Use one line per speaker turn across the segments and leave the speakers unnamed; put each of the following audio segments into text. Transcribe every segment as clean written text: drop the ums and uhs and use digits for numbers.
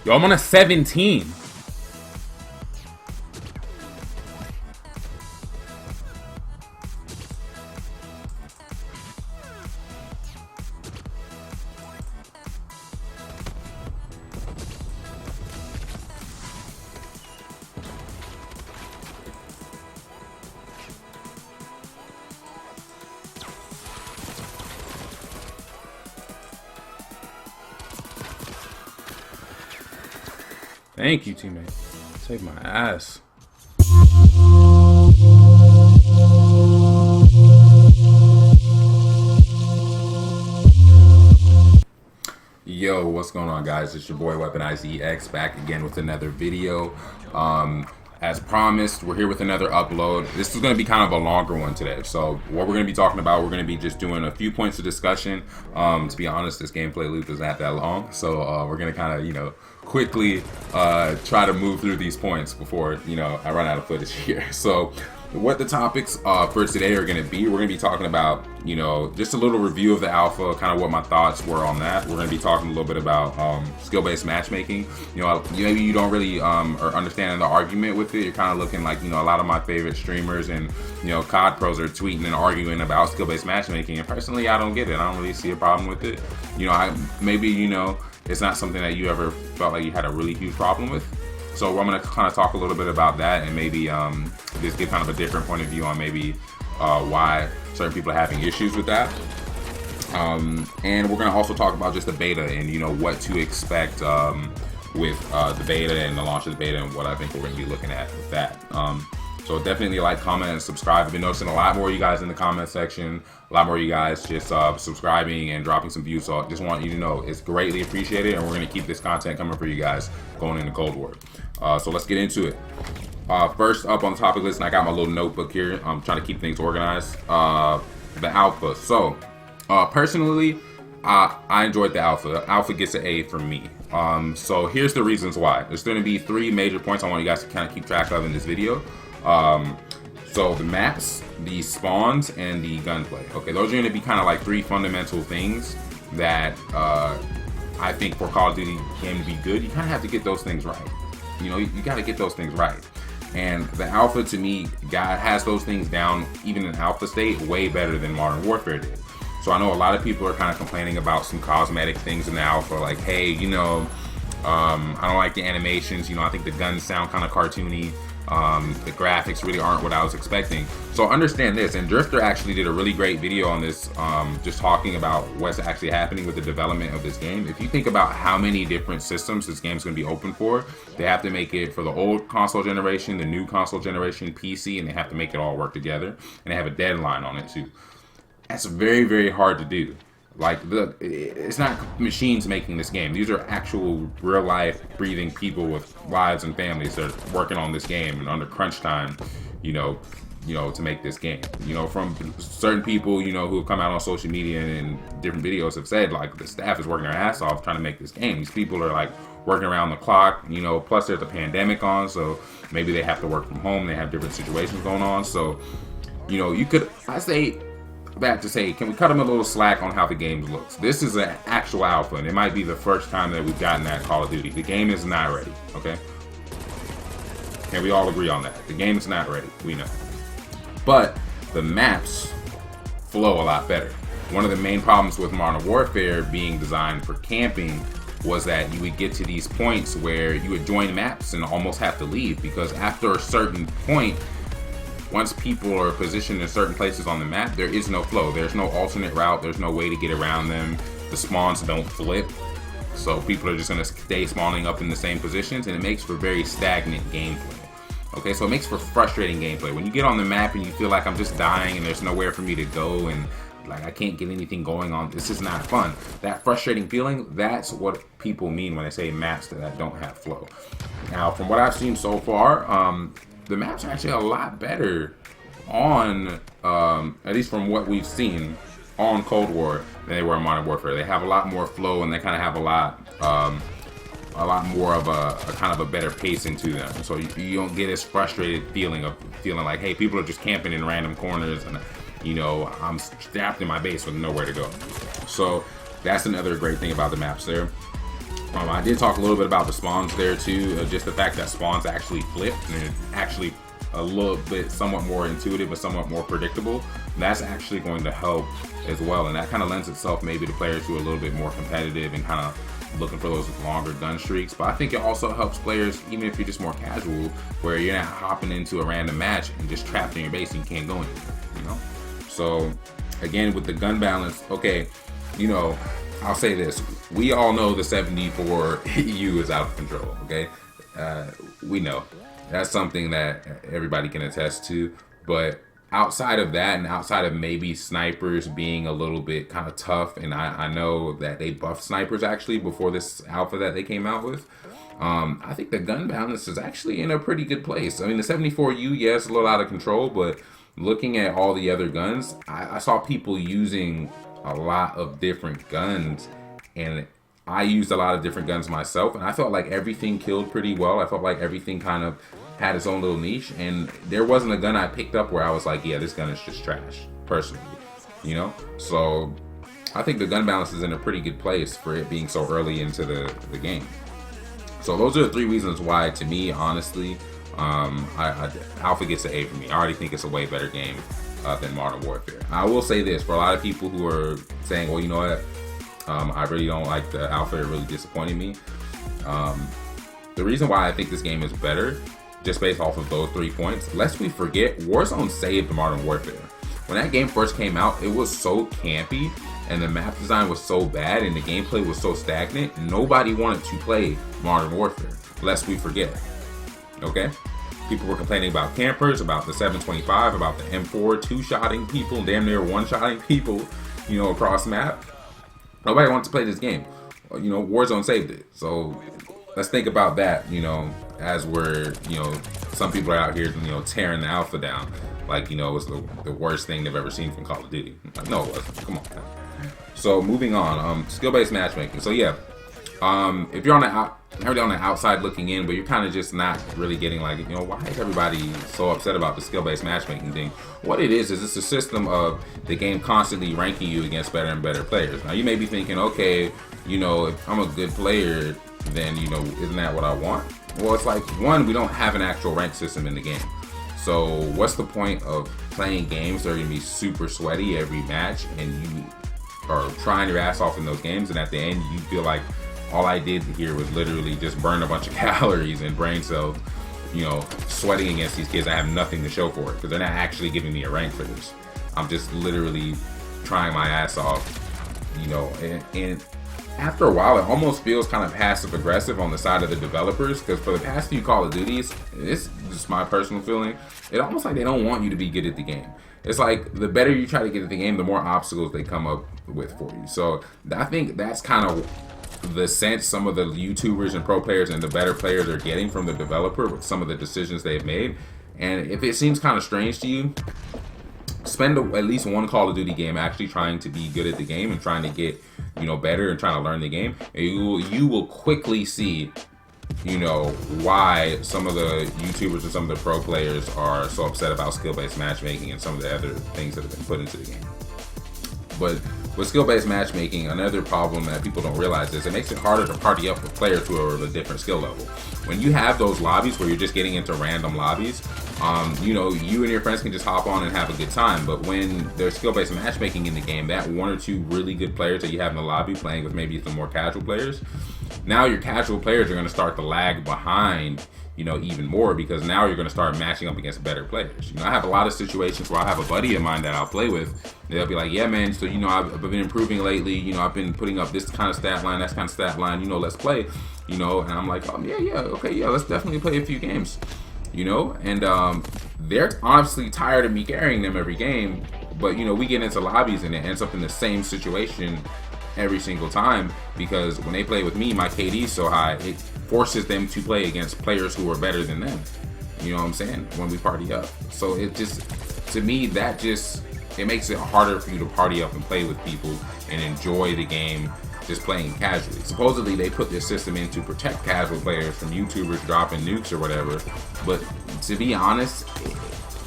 Yo, I'm on a 17. Thank you, teammate. Save my ass. Yo, what's going on, guys? It's your boy Weaponized EX back again with another video. As promised, we're here with another upload. This is going to be kind of a longer one today. So what we're going to be talking about, we're going to be just doing a few points of discussion. To be honest, this gameplay loop is not that long. So we're going to kind of, quickly try to move through these points before, I run out of footage here. So what the topics for today are going to be, we're going to be talking about, just a little review of the alpha, kind of what my thoughts were on that. We're going to be talking a little bit about skill-based matchmaking. Maybe you don't really are understanding the argument with it. You're kind of looking like, a lot of my favorite streamers and, COD pros are tweeting and arguing about skill-based matchmaking. And personally, I don't get it. I don't really see a problem with it. It's not something that you ever felt like you had a really huge problem with. So I'm going to kind of talk a little bit about that and maybe just give kind of a different point of view on maybe why certain people are having issues with that. And we're going to also talk about just the beta and, what to expect with the beta and the launch of the beta and what I think we're going to be looking at with that. So definitely like, comment, and subscribe. I've been noticing a lot more of you guys in the comment section, a lot more of you guys just subscribing and dropping some views. So I just want you to know it's greatly appreciated, and we're going to keep this content coming for you guys going into Cold War. So let's get into it. First up on the topic list, and I got my little notebook here. I'm trying to keep things organized. The alpha. So personally, I enjoyed the alpha. The alpha gets an A from me. So here's the reasons why. There's going to be 3 major points I want you guys to kind of keep track of in this video. So the maps, the spawns, and the gunplay. Okay, those are going to be kind of like 3 fundamental things that I think for Call of Duty game to be good, you kind of have to get those things right. You got to get those things right. And the alpha, to me, has those things down, even in alpha state, way better than Modern Warfare did. So I know a lot of people are kind of complaining about some cosmetic things in the alpha, like, hey, I don't like the animations. I think the guns sound kind of cartoony. The graphics really aren't what I was expecting. So understand this, and Drifter actually did a really great video on this, just talking about what's actually happening with the development of this game. If you think about how many different systems this game's going to be open for, they have to make it for the old console generation, the new console generation, PC, and they have to make it all work together, and they have a deadline on it too. That's very, very hard to do. Like, it's not machines making this game. These are actual real life breathing people with lives and families that are working on this game and under crunch time, to make this game. From certain people, who have come out on social media and different videos have said, like, the staff is working their ass off trying to make this game. These people are like working around the clock, plus there's a pandemic on, so maybe they have to work from home. They have different situations going on. So, I say that to say, can we cut them a little slack on how the game looks? This is an actual alpha, and it might be the first time that we've gotten that Call of Duty. The game is not ready, okay? Can we all agree on that? The game is not ready, we know. But the maps flow a lot better. One of the main problems with Modern Warfare being designed for camping was that you would get to these points where you would join maps and almost have to leave, because after a certain point, once people are positioned in certain places on the map, there is no flow. There's no alternate route. There's no way to get around them. The spawns don't flip. So people are just going to stay spawning up in the same positions, and it makes for very stagnant gameplay. Okay, so it makes for frustrating gameplay. When you get on the map and you feel like I'm just dying and there's nowhere for me to go and like I can't get anything going on, this is not fun. That frustrating feeling, that's what people mean when they say maps that don't have flow. Now, from what I've seen so far, the maps are actually a lot better on, at least from what we've seen on Cold War than they were in Modern Warfare. They have a lot more flow, and they kind of have a lot more of a kind of a better pacing to them. So you don't get this frustrated feeling like, hey, people are just camping in random corners, and I'm trapped in my base with nowhere to go. So that's another great thing about the maps there. I did talk a little bit about the spawns there too, just the fact that spawns actually flip and actually a little bit somewhat more intuitive but somewhat more predictable. That's actually going to help as well, and that kind of lends itself maybe to players who are a little bit more competitive and kind of looking for those longer gun streaks. But I think it also helps players, even if you're just more casual, where you're not hopping into a random match and just trapped in your base and you can't go anywhere, you know? So again, with the gun balance, okay, you know, I'll say this, we all know the 74 EU is out of control, okay? We know. That's something that everybody can attest to, but outside of that, and outside of maybe snipers being a little bit kind of tough, and I know that they buffed snipers actually before this alpha that they came out with, I think the gun balance is actually in a pretty good place. I mean, the 74U, yes, a little out of control, but looking at all the other guns, I saw people using a lot of different guns, and I used a lot of different guns myself, and I felt like everything killed pretty well. I felt like everything kind of had its own little niche, and there wasn't a gun I picked up where I was like, yeah, this gun is just trash, personally, you know? So I think the gun balance is in a pretty good place for it being so early into the game. So those are the 3 reasons why, to me, honestly, Alpha gets an A for me. I already think it's a way better game than Modern Warfare. I will say this, for a lot of people who are saying, well, you know what, I really don't like the Alpha, it really disappointed me. The reason why I think this game is better, just based off of those 3 points, lest we forget, Warzone saved Modern Warfare. When that game first came out, it was so campy, and the map design was so bad, and the gameplay was so stagnant, nobody wanted to play Modern Warfare, lest we forget, okay? People were complaining about campers, about the 725, about the M4 two-shotting people, damn near one-shotting people, you know, across map. Nobody wanted to play this game. You know, Warzone saved it. So let's think about that, you know, as we're, you know, some people are out here, you know, tearing the Alpha down. Like, you know, it was the worst thing they've ever seen from Call of Duty. Like, no, it wasn't. Come on, man. So moving on, skill-based matchmaking. So yeah, if you're on the outside looking in, but you're kind of just not really getting, like, you know, why is everybody so upset about the skill-based matchmaking thing? What it is it's a system of the game constantly ranking you against better and better players. Now you may be thinking, okay, you know, if I'm a good player, then, you know, isn't that what I want? Well, it's like, one, we don't have an actual rank system in the game. So what's the point of playing games that are gonna be super sweaty every match, and you are trying your ass off in those games, and at the end you feel like all I did here was literally just burn a bunch of calories and brain cells, you know, sweating against these kids. I have nothing to show for it because they're not actually giving me a rank for this. I'm just literally trying my ass off, you know, and after a while it almost feels kind of passive aggressive on the side of the developers, because for the past few Call of Duties, it's just my personal feeling, it almost like they don't want you to be good at the game. It's like the better you try to get at the game, the more obstacles they come up with for you. So I think that's kind of the sense some of the YouTubers and pro players and the better players are getting from the developer with some of the decisions they've made. And if it seems kind of strange to you, spend at least one Call of Duty game actually trying to be good at the game and trying to get, you know, better and trying to learn the game. And you will quickly see, you know, why some of the YouTubers and some of the pro players are so upset about skill-based matchmaking and some of the other things that have been put into the game. But with skill-based matchmaking, another problem that people don't realize is it makes it harder to party up with players who are of a different skill level. When you have those lobbies where you're just getting into random lobbies, you know, you and your friends can just hop on and have a good time. But when there's skill-based matchmaking in the game, that 1 or 2 really good players that you have in the lobby playing with maybe some more casual players, now your casual players are going to start to lag behind, you know, even more, because now you're going to start matching up against better players. You know, I have a lot of situations where I have a buddy of mine that I'll play with. They'll be like, yeah, man, so, you know, I've been improving lately. You know, I've been putting up this kind of stat line, that kind of stat line, you know, let's play, you know. And I'm like, oh, yeah, okay, yeah, let's definitely play a few games, you know. And they're honestly tired of me carrying them every game. But, you know, we get into lobbies and it ends up in the same situation every single time, because when they play with me, my KD is so high, it forces them to play against players who are better than them. You know what I'm saying? When we party up. So it just, to me, that just, it makes it harder for you to party up and play with people and enjoy the game just playing casually. Supposedly they put this system in to protect casual players from YouTubers dropping nukes or whatever, but to be honest,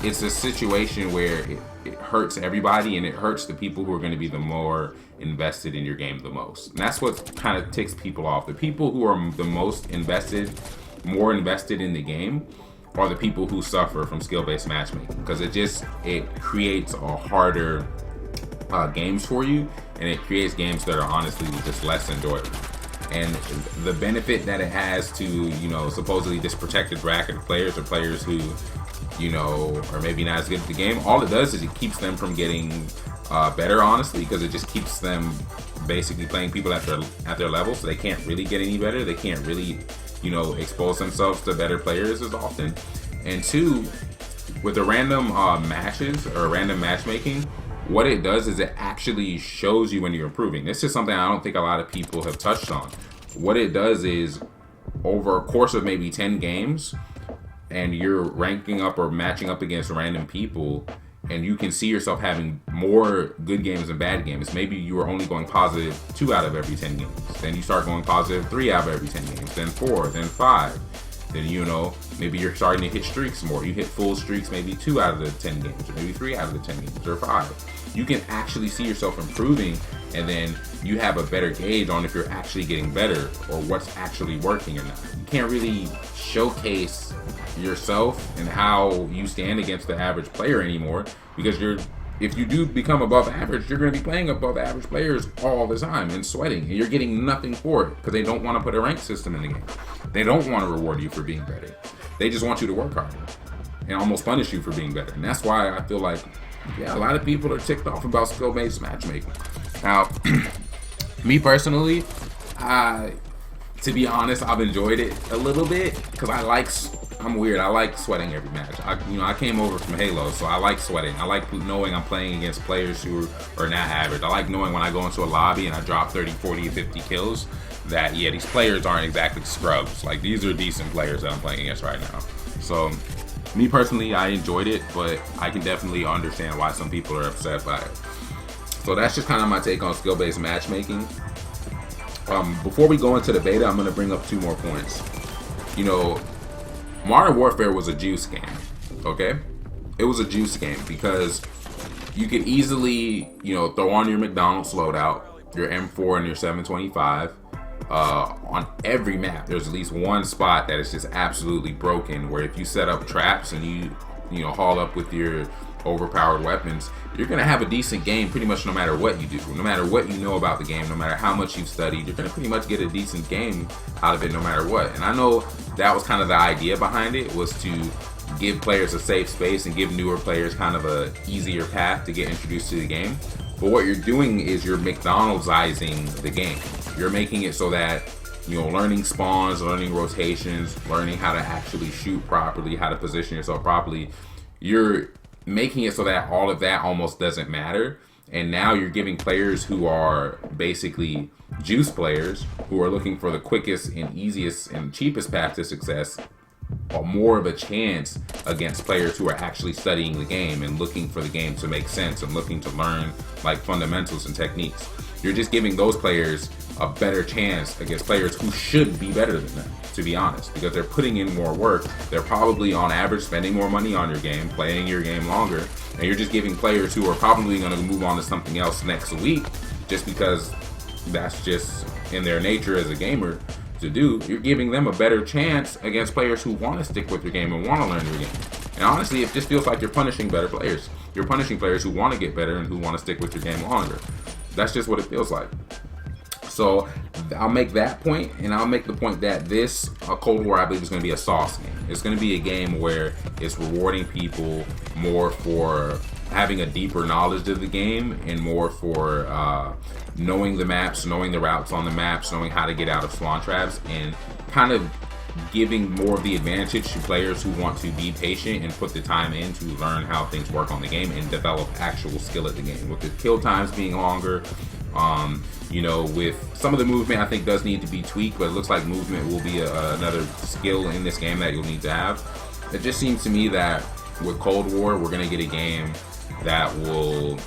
it's a situation where it hurts everybody, and it hurts the people who are going to be the more invested in your game the most. And that's what kind of ticks people off. The people who are the most invested, more invested in the game, are the people who suffer from skill-based matchmaking, because it creates a harder games for you, and it creates games that are honestly just less enjoyable. And the benefit that it has to, you know, supposedly this protected bracket of players, or players who, you know, are maybe not as good at the game, all it does is it keeps them from getting better, honestly, because it just keeps them basically playing people at their level, so they can't really get any better. They can't really, you know, expose themselves to better players as often. And two, with the random matches or random matchmaking, what it does is it actually shows you when you're improving. This is something I don't think a lot of people have touched on. What it does is, over a course of maybe 10 games, and you're ranking up or matching up against random people, and you can see yourself having more good games than bad games. Maybe you are only going positive 2 out of every 10 games. Then you start going positive 3 out of every 10 games. Then 4, then 5. Then, you know, maybe you're starting to hit streaks more. You hit full streaks maybe 2 out of the 10 games, or maybe 3 out of the 10 games, or 5. You can actually see yourself improving, and then you have a better gauge on if you're actually getting better or what's actually working or not. You can't really showcase yourself and how you stand against the average player anymore, because if you do become above average, you're going to be playing above average players all the time and sweating, and you're getting nothing for it, because they don't want to put a rank system in the game. They don't want to reward you for being better. They just want you to work harder and almost punish you for being better. And that's why I feel like, yeah, a lot of people are ticked off about skill-based matchmaking. Now, me personally, to be honest, I've enjoyed it a little bit, because I'm weird. I like sweating every match. I came over from Halo, so I like sweating. I like knowing I'm playing against players who are not average. I like knowing when I go into a lobby and I drop 30, 40, 50 kills, that, yeah, these players aren't exactly scrubs. Like, these are decent players that I'm playing against right now. So, me personally, I enjoyed it, but I can definitely understand why some people are upset by it. So that's just kind of my take on skill-based matchmaking. Before we go into the beta, I'm going to bring up 2 more points. You know, Modern Warfare was a juice game, okay? It was a juice game because you could easily, you know, throw on your McDonald's loadout, your M4 and your 725. On every map, there's at least one spot that is just absolutely broken, where if you set up traps and you know, haul up with your overpowered weapons, you're going to have a decent game pretty much no matter what you do. No matter what you know about the game, no matter how much you've studied, you're going to pretty much get a decent game out of it no matter what. And I know that was kind of the idea behind it, was to give players a safe space and give newer players kind of a easier path to get introduced to the game. But what you're doing is you're McDonald'sizing the game. You're making it so that, you know, learning spawns, learning rotations, learning how to actually shoot properly, how to position yourself properly, you're making it so that all of that almost doesn't matter. And now you're giving players who are basically juice players, who are looking for the quickest and easiest and cheapest path to success, more of a chance against players who are actually studying the game and looking for the game to make sense and looking to learn like fundamentals and techniques. You're just giving those players a better chance against players who should be better than them, to be honest, because they're putting in more work. They're probably on average spending more money on your game, playing your game longer, and you're just giving players who are probably going to move on to something else next week just because that's just in their nature as a gamer to do. You're giving them a better chance against players who want to stick with your game and want to learn your game. And honestly, it just feels like you're punishing better players. You're punishing players who want to get better and who want to stick with your game longer. That's just what it feels like. So I'll make that point, and I'll make the point that this Cold War, I believe, is going to be a sauce game. It's going to be a game where it's rewarding people more for having a deeper knowledge of the game and more for knowing the maps, knowing the routes on the maps, knowing how to get out of spawn traps, and kind of giving more of the advantage to players who want to be patient and put the time in to learn how things work on the game and develop actual skill at the game. With the kill times being longer, you know, with some of the movement I think does need to be tweaked, but it looks like movement will be another skill in this game that you'll need to have. It just seems to me that with Cold War, we're going to get a game that will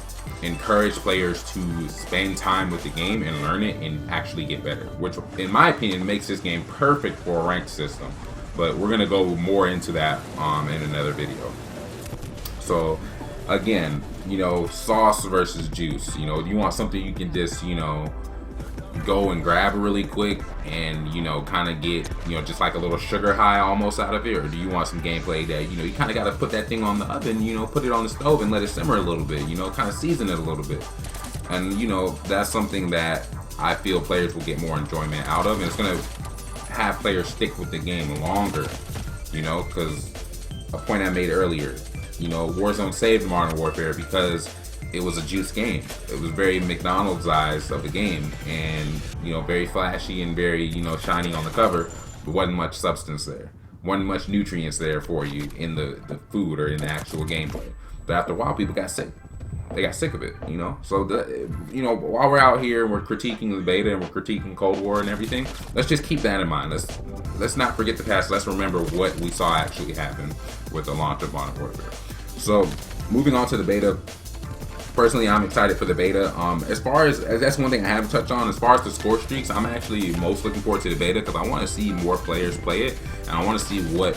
encourage players to spend time with the game and learn it and actually get better, which in my opinion makes this game perfect for a ranked system. But we're going to go more into that in another video. So again, you know, sauce versus juice. You know, you want something you can just, you know, go and grab really quick and, you know, kind of get, you know, just like a little sugar high almost out of it? Or do you want some gameplay that, you know, you kind of got to put that thing on the oven, you know, put it on the stove and let it simmer a little bit, you know, kind of season it a little bit. And, you know, that's something that I feel players will get more enjoyment out of, and it's going to have players stick with the game longer, you know, because a point I made earlier, you know, Warzone saved Modern Warfare because it was a juice game. It was very McDonald's-ized of the game, and, you know, very flashy and very, you know, shiny on the cover, but wasn't much substance there. Wasn't much nutrients there for you in the food or in the actual gameplay. But after a while, people got sick. They got sick of it, you know? So, you know, while we're out here and we're critiquing the beta and we're critiquing Cold War and everything, let's just keep that in mind. Let's not forget the past. Let's remember what we saw actually happen with the launch of Modern Warfare. So, moving on to the beta. Personally, I'm excited for the beta. As far as that's one thing I haven't touched on. As far as the score streaks, I'm actually most looking forward to the beta because I want to see more players play it, and I want to see what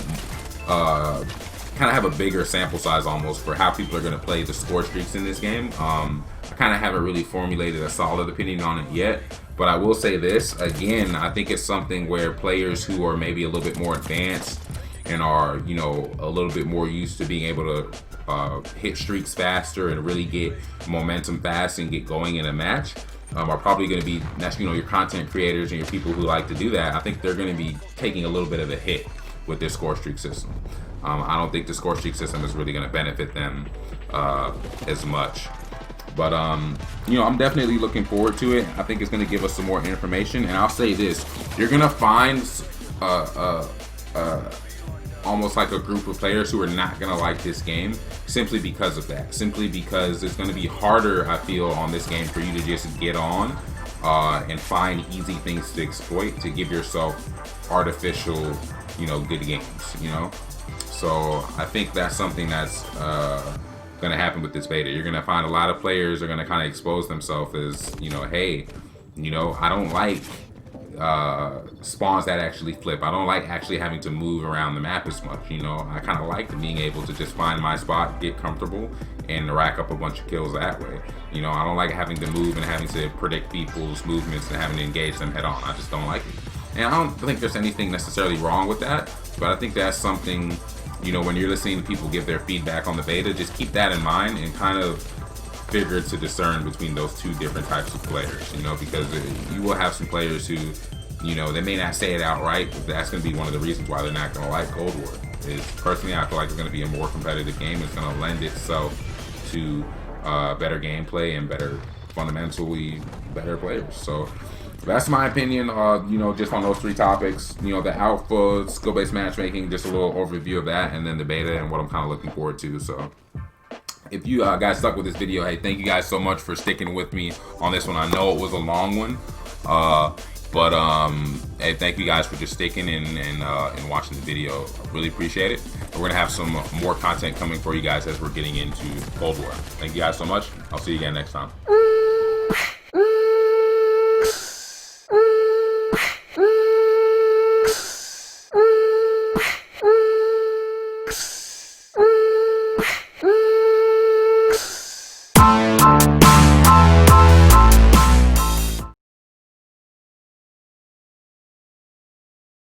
kind of have a bigger sample size almost for how people are going to play the score streaks in this game. I kind of haven't really formulated a solid opinion on it yet, but I will say this again. I think it's something where players who are maybe a little bit more advanced and are, you know, a little bit more used to being able to hit streaks faster and really get momentum fast and get going in a match are probably going to be, that's, you know, your content creators and your people who like to do that. I think they're going to be taking a little bit of a hit with this score streak system. I don't think the score streak system is really going to benefit them as much. But, you know, I'm definitely looking forward to it. I think it's going to give us some more information. And I'll say this, you're going to find almost like a group of players who are not going to like this game simply because of that. Simply because it's going to be harder, I feel, on this game for you to just get on and find easy things to exploit to give yourself artificial, you know, good games, you know? So I think that's something that's going to happen with this beta. You're going to find a lot of players are going to kind of expose themselves as, you know, hey, you know, I don't like spawns that actually flip. I don't like actually having to move around the map as much, you know. I kind of like being able to just find my spot, get comfortable, and rack up a bunch of kills that way. You know, I don't like having to move and having to predict people's movements and having to engage them head on. I just don't like it. And I don't think there's anything necessarily wrong with that, but I think that's something, you know, when you're listening to people give their feedback on the beta, just keep that in mind and kind of figure to discern between those two different types of players, you know, because you will have some players who, you know, they may not say it outright, but that's going to be one of the reasons why they're not going to like Cold War. Is personally, I feel like it's going to be a more competitive game. It's going to lend itself to better gameplay and better, fundamentally better players. So that's my opinion, you know, just on those three topics. You know, the alpha, skill-based matchmaking, just a little overview of that, and then the beta and what I'm kind of looking forward to. So if you guys stuck with this video, hey, thank you guys so much for sticking with me on this one. I know it was a long one, but hey, thank you guys for just sticking and watching the video. I really appreciate it. And we're gonna have some more content coming for you guys as we're getting into Cold War. Thank you guys so much. I'll see you again next time.